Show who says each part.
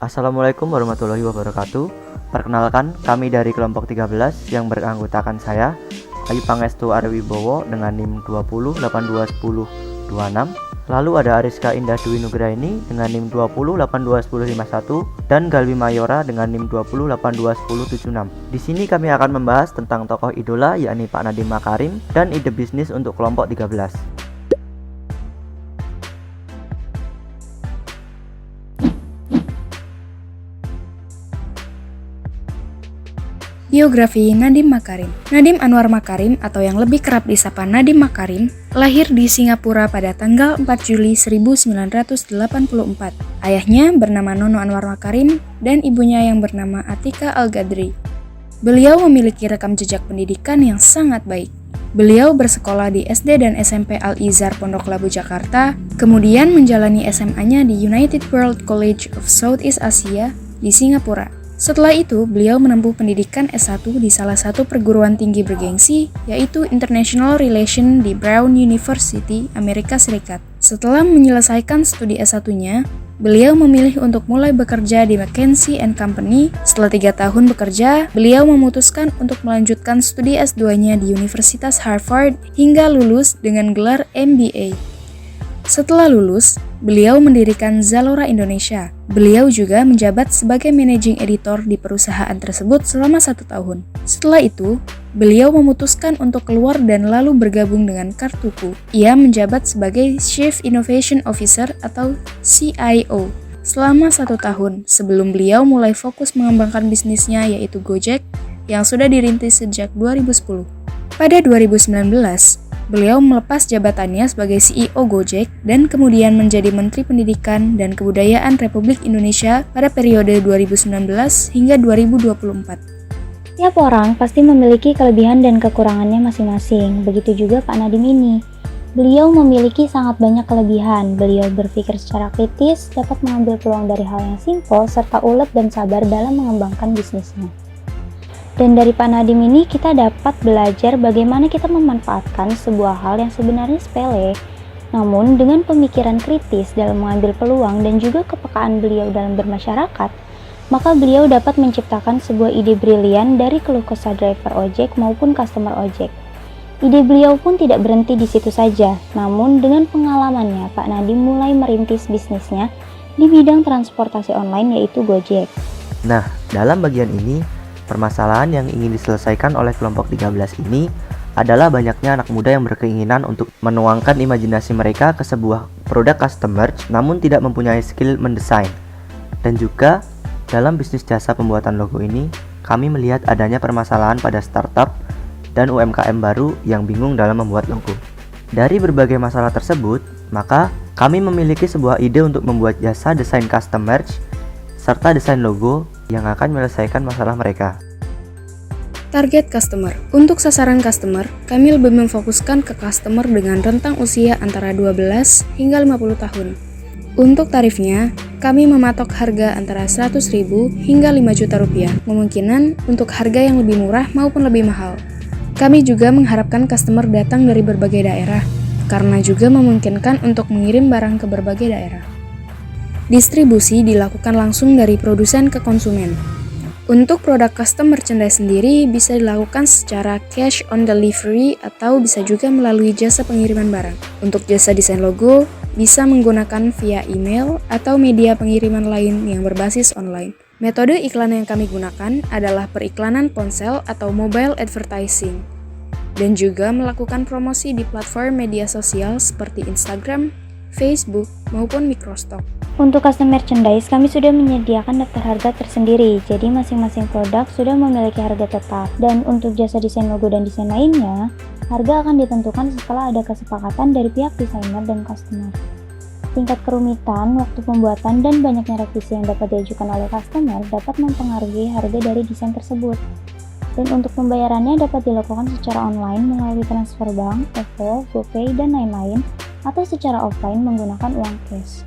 Speaker 1: Assalamualaikum warahmatullahi wabarakatuh. Perkenalkan, kami dari kelompok 13 yang beranggotakan saya, Ayu Pangestu Arwibowo dengan NIM 20821026. Lalu ada Ariska Indah Dwi Nugraini dengan NIM 20821051 dan Galwi Mayora dengan NIM 20821076. Di sini kami akan membahas tentang tokoh idola yakni Pak Nadiem Makarim dan ide bisnis untuk kelompok 13.
Speaker 2: Biografi Nadiem Makarim. Nadiem Anwar Makarim atau yang lebih kerap disapa Nadiem Makarim lahir di Singapura pada tanggal 4 Juli 1984. Ayahnya bernama Nono Anwar Makarim dan ibunya yang bernama Atika Al-Gadri. Beliau memiliki rekam jejak pendidikan yang sangat baik. Beliau bersekolah di SD dan SMP Al-Izhar Pondok Labu Jakarta, kemudian menjalani SMA-nya di United World College of Southeast Asia di Singapura. Setelah itu, beliau menempuh pendidikan S1 di salah satu perguruan tinggi bergengsi, yaitu International Relations di Brown University, Amerika Serikat. Setelah menyelesaikan studi S1-nya, beliau memilih untuk mulai bekerja di McKinsey & Company. Setelah 3 tahun bekerja, beliau memutuskan untuk melanjutkan studi S2-nya di Universitas Harvard hingga lulus dengan gelar MBA. Setelah lulus, beliau mendirikan Zalora Indonesia. Beliau juga menjabat sebagai managing editor di perusahaan tersebut selama 1 tahun. Setelah itu, beliau memutuskan untuk keluar dan lalu bergabung dengan Kartuku. Ia menjabat sebagai Chief Innovation Officer atau CIO selama 1 tahun sebelum beliau mulai fokus mengembangkan bisnisnya yaitu Gojek yang sudah dirintis sejak 2010. Pada 2019, beliau melepas jabatannya sebagai CEO Gojek dan kemudian menjadi Menteri Pendidikan dan Kebudayaan Republik Indonesia pada periode 2019 hingga 2024.
Speaker 3: Tiap orang pasti memiliki kelebihan dan kekurangannya masing-masing, begitu juga Pak Nadiem ini. Beliau memiliki sangat banyak kelebihan, beliau berpikir secara kritis, dapat mengambil peluang dari hal yang simpel, serta ulet dan sabar dalam mengembangkan bisnisnya. Dan dari Pak Nadiem ini kita dapat belajar bagaimana kita memanfaatkan sebuah hal yang sebenarnya sepele, namun dengan pemikiran kritis dalam mengambil peluang dan juga kepekaan beliau dalam bermasyarakat, maka beliau dapat menciptakan sebuah ide brilian dari keluh kesah driver ojek maupun customer ojek. Ide beliau pun tidak berhenti di situ saja, namun dengan pengalamannya Pak Nadiem mulai merintis bisnisnya di bidang transportasi online yaitu Gojek.
Speaker 1: Nah, dalam bagian ini, permasalahan yang ingin diselesaikan oleh kelompok 13 ini adalah banyaknya anak muda yang berkeinginan untuk menuangkan imajinasi mereka ke sebuah produk custom merch namun tidak mempunyai skill mendesain. Dan juga dalam bisnis jasa pembuatan logo ini, kami melihat adanya permasalahan pada startup dan UMKM baru yang bingung dalam membuat logo. Dari berbagai masalah tersebut, maka kami memiliki sebuah ide untuk membuat jasa desain custom merch serta desain logo yang akan menyelesaikan masalah mereka.
Speaker 2: Target customer. Untuk sasaran customer, kami lebih memfokuskan ke customer dengan rentang usia antara 12 hingga 50 tahun. Untuk tarifnya, kami mematok harga antara 100.000 hingga 5 juta rupiah, memungkinkan untuk harga yang lebih murah maupun lebih mahal. Kami juga mengharapkan customer datang dari berbagai daerah, karena juga memungkinkan untuk mengirim barang ke berbagai daerah. Distribusi dilakukan langsung dari produsen ke konsumen. Untuk produk custom merchandise sendiri bisa dilakukan secara cash on delivery atau bisa juga melalui jasa pengiriman barang. Untuk jasa desain logo, bisa menggunakan via email atau media pengiriman lain yang berbasis online. Metode iklan yang kami gunakan adalah periklanan ponsel atau mobile advertising, dan juga melakukan promosi di platform media sosial seperti Instagram, Facebook, maupun Microstock.
Speaker 3: Untuk custom merchandise, kami sudah menyediakan daftar harga tersendiri, jadi masing-masing produk sudah memiliki harga tetap. Dan untuk jasa desain logo dan desain lainnya, harga akan ditentukan setelah ada kesepakatan dari pihak desainer dan customer. Tingkat kerumitan, waktu pembuatan, dan banyaknya revisi yang dapat diajukan oleh customer dapat mempengaruhi harga dari desain tersebut. Dan untuk pembayarannya dapat dilakukan secara online melalui transfer bank, OVO, GoPay, dan lain-lain, atau secara offline menggunakan uang cash.